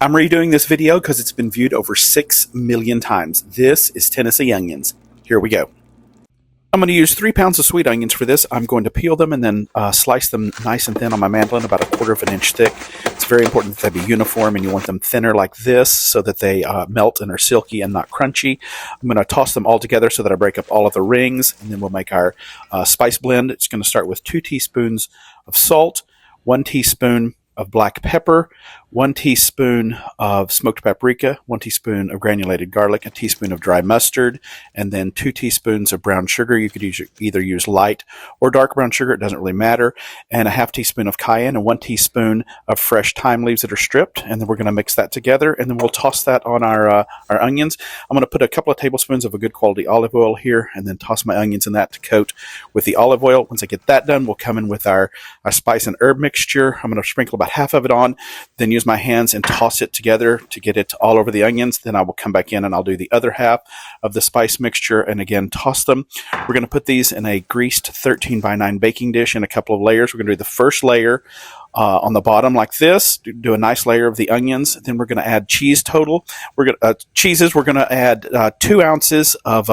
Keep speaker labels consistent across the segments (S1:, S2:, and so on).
S1: I'm redoing this video because it's been viewed over 6 million times. This is Tennessee onions. Here we go. I'm going to use 3 pounds of sweet onions for this. I'm going to peel them and then slice them nice and thin on my mandolin, about 1/4 inch thick. It's very important that they be uniform, and you want them thinner like this so that they melt and are silky and not crunchy. I'm going to toss them all together so that I break up all of the rings, and then we'll make our spice blend. It's going to start with 2 teaspoons of salt, 1 teaspoon of black pepper, 1 teaspoon of smoked paprika, 1 teaspoon of granulated garlic, a teaspoon of dry mustard, and then 2 teaspoons of brown sugar. You could either use light or dark brown sugar, it doesn't really matter, and a 1/2 teaspoon of cayenne and 1 teaspoon of fresh thyme leaves that are stripped. And then we're going to mix that together, and then we'll toss that on our onions. I'm going to put a couple of tablespoons of a good quality olive oil here, and then toss my onions in that to coat with the olive oil. Once I get that done, we'll come in with our spice and herb mixture. I'm going to sprinkle about half of it on, then use my hands and toss it together to get it all over the onions. Then I will come back in and I'll do the other half of the spice mixture and again toss them. We're going to put these in a greased 13x9 baking dish in a couple of layers. We're going to do the first layer on the bottom like this, do a nice layer of the onions. Then we're going to add cheese total. We're going to add 2 ounces of,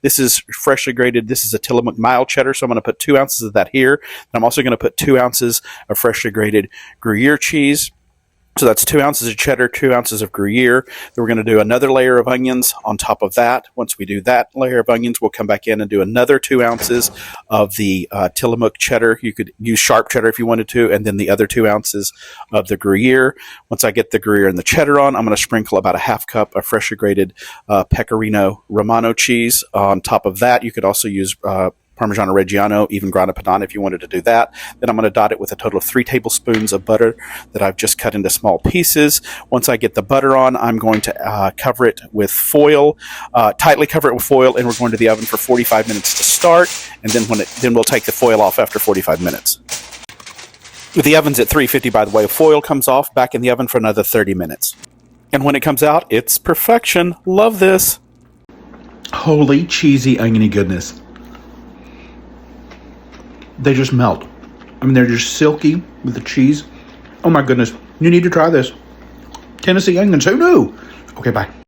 S1: this is freshly grated, this is a Tillamook mild cheddar, so I'm going to put 2 ounces of that here. And I'm also going to put 2 ounces of freshly grated Gruyere cheese. So that's 2 ounces of cheddar, 2 ounces of Gruyere. Then we're going to do another layer of onions on top of that. Once we do that layer of onions, we'll come back in and do another 2 ounces of the Tillamook cheddar. You could use sharp cheddar if you wanted to, and then the other 2 ounces of the Gruyere. Once I get the Gruyere and the cheddar on, I'm going to sprinkle about a 1/2 cup of freshly grated Pecorino Romano cheese. On top of that, you could also use Parmigiano Reggiano, even Grana Padano if you wanted to do that. Then I'm going to dot it with a total of 3 tablespoons of butter that I've just cut into small pieces. Once I get the butter on, I'm going to cover it with foil, tightly cover it with foil, and we're going to the oven for 45 minutes to start. And then we'll take the foil off after 45 minutes. The oven's at 350, by the way. Foil comes off, back in the oven for another 30 minutes. And when it comes out, it's perfection. Love this. Holy cheesy oniony goodness. They just melt. I mean, they're just silky with the cheese. Oh my goodness. You need to try this. Tennessee onions, who knew? Okay, bye.